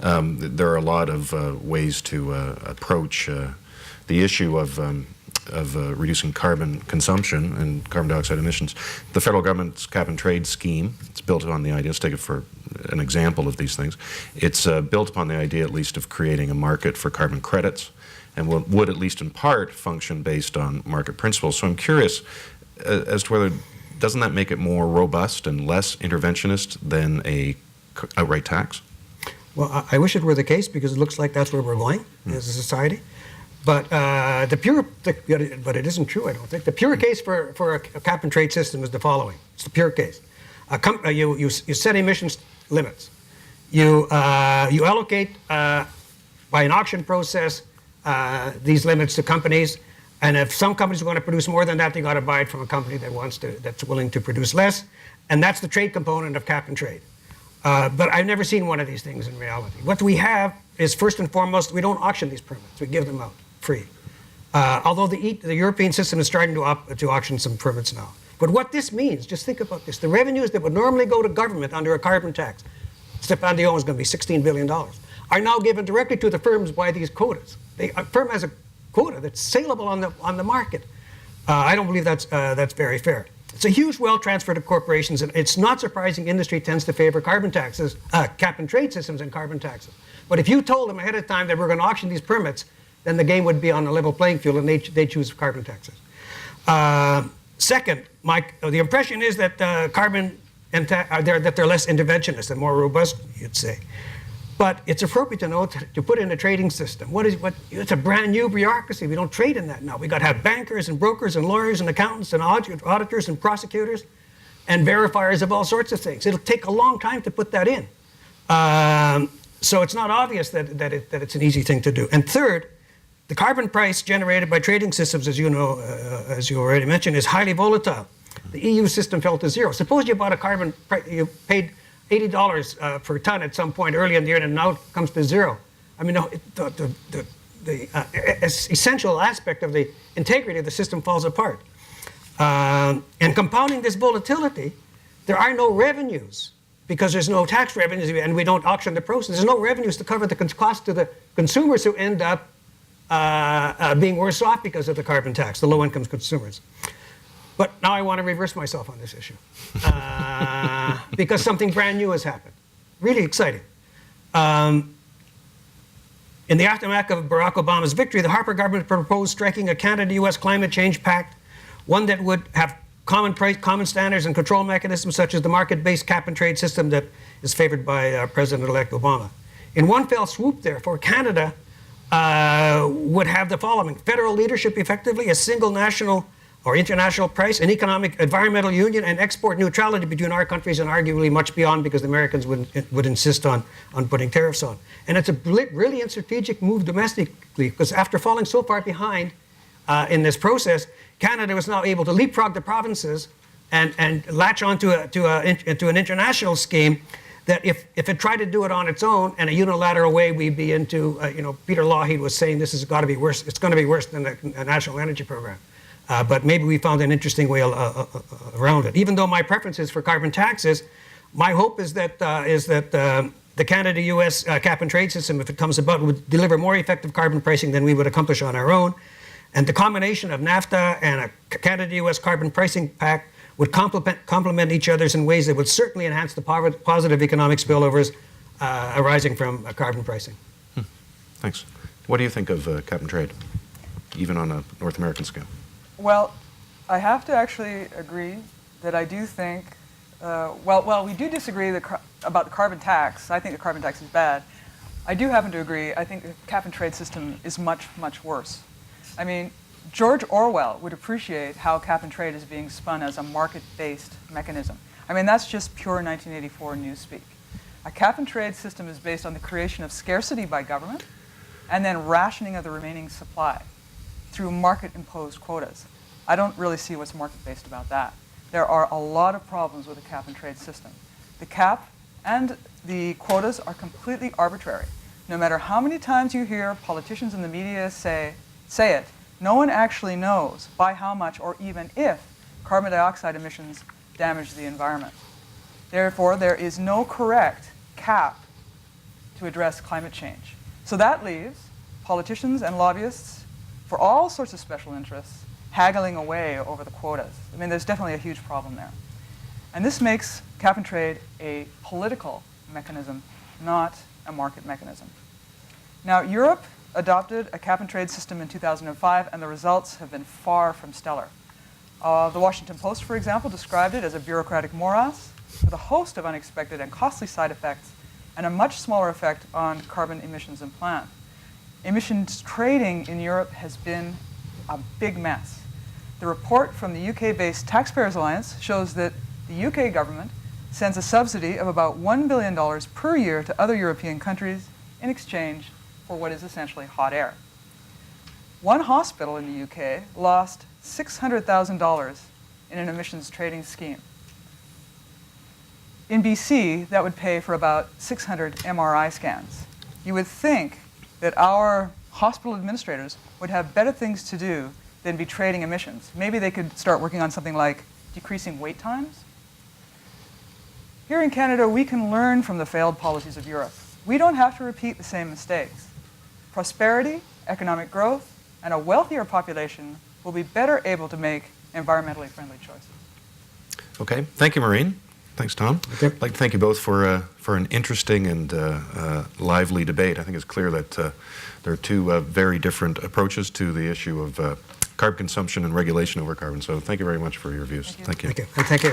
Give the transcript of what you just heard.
There are a lot of ways to approach the issue of reducing carbon consumption and carbon dioxide emissions. The federal government's cap-and-trade scheme, it's built on the idea, let's take it for an example of these things, it's built upon the idea at least of creating a market for carbon credits, and would at least in part function based on market principles. So I'm curious as to whether, doesn't that make it more robust and less interventionist than a outright tax? Well, I wish it were the case, because it looks like that's where we're going as a society. But but it isn't true, I don't think. The pure case for a cap-and-trade system is the following. It's the pure case. You set emissions limits. You allocate by an auction process these limits to companies, and if some companies are going to produce more than that, they got to buy it from a company that's willing to produce less, and that's the trade component of cap-and-trade. But I've never seen one of these things in reality. What we have is, first and foremost, we don't auction these permits. We give them out free. Although the European system is starting to auction some permits now. But what this means, just think about this, the revenues that would normally go to government under a carbon tax, Stéphane Dion is going to be $16 billion, are now given directly to the firms by these quotas. A firm has a quota that's saleable on the market. I don't believe that's very fair. It's a huge wealth transfer to corporations, and it's not surprising industry tends to favor carbon taxes, cap-and-trade systems and carbon taxes. But if you told them ahead of time that we're going to auction these permits, then the game would be on a level playing field, and they choose carbon taxes. Second, the impression is that that they're less interventionist and more robust, you'd say. But it's appropriate to know to put in a trading system. It's a brand new bureaucracy. We don't trade in that now. We got to have bankers and brokers and lawyers and accountants and auditors and prosecutors and verifiers of all sorts of things. It'll take a long time to put that in. So it's not obvious that it's an easy thing to do. And third, the carbon price generated by trading systems, as you know, as you already mentioned, is highly volatile. The EU system fell to zero. Suppose you bought a carbon price, you paid $80 per ton at some point early in the year, and now it comes to zero. I mean, the essential aspect of the integrity of the system falls apart. And compounding this volatility, there are no revenues, because there's no tax revenues, and we don't auction the process. There's no revenues to cover the cost to the consumers, who end up being worse off because of the carbon tax, the low-income consumers. But now I want to reverse myself on this issue, because something brand new has happened. Really exciting. In the aftermath of Barack Obama's victory, the Harper government proposed striking a Canada-U.S. climate change pact, one that would have common standards and control mechanisms, such as the market-based cap-and-trade system that is favored by President-elect Obama. In one fell swoop, therefore, Canada would have the following: federal leadership, effectively a single national or international price, an economic environmental union, and export neutrality between our countries, and arguably much beyond, because the Americans would insist on putting tariffs on. And it's a brilliant strategic move domestically, because after falling so far behind in this process, Canada was now able to leapfrog the provinces and latch onto an international scheme that if it tried to do it on its own and a unilateral way, we'd be into, Peter Lougheed was saying this has got to be worse. It's going to be worse than a national energy program. But maybe we found an interesting way around it. Even though my preference is for carbon taxes, my hope is that the Canada-U.S. cap-and-trade system, if it comes about, would deliver more effective carbon pricing than we would accomplish on our own. And the combination of NAFTA and a Canada-U.S. carbon pricing pact would complement each other in ways that would certainly enhance the positive economic spillovers arising from carbon pricing. Thanks. What do you think of cap-and-trade, even on a North American scale? Well, I have to actually agree that I do think, well, we do disagree about the carbon tax. I think the carbon tax is bad. I do happen to agree. I think the cap-and-trade system is much, much worse. I mean, George Orwell would appreciate how cap-and-trade is being spun as a market-based mechanism. I mean, that's just pure 1984 newspeak. A cap-and-trade system is based on the creation of scarcity by government and then rationing of the remaining supply through market-imposed quotas. I don't really see what's market-based about that. There are a lot of problems with the cap-and-trade system. The cap and the quotas are completely arbitrary. No matter how many times you hear politicians in the media say it, no one actually knows by how much or even if carbon dioxide emissions damage the environment. Therefore, there is no correct cap to address climate change. So that leaves politicians and lobbyists for all sorts of special interests haggling away over the quotas. I mean, there's definitely a huge problem there. And this makes cap and trade a political mechanism, not a market mechanism. Now, Europe adopted a cap and trade system in 2005, and the results have been far from stellar. The Washington Post, for example, described it as a bureaucratic morass with a host of unexpected and costly side effects and a much smaller effect on carbon emissions and plant. Emissions trading in Europe has been a big mess. The report from the UK-based Taxpayers Alliance shows that the UK government sends a subsidy of about $1 billion per year to other European countries in exchange for what is essentially hot air. One hospital in the UK lost $600,000 in an emissions trading scheme. In BC, that would pay for about 600 MRI scans. You would think that our hospital administrators would have better things to do than be trading emissions. Maybe they could start working on something like decreasing wait times. Here in Canada, we can learn from the failed policies of Europe. We don't have to repeat the same mistakes. Prosperity, economic growth, and a wealthier population will be better able to make environmentally friendly choices. Okay, thank you, Maureen. Thanks, Tom. Okay. I'd like to thank you both for an interesting and lively debate. I think it's clear that there are two very different approaches to the issue of carbon consumption and regulation over carbon. So thank you very much for your views. Thank you. Thank you. And thank you.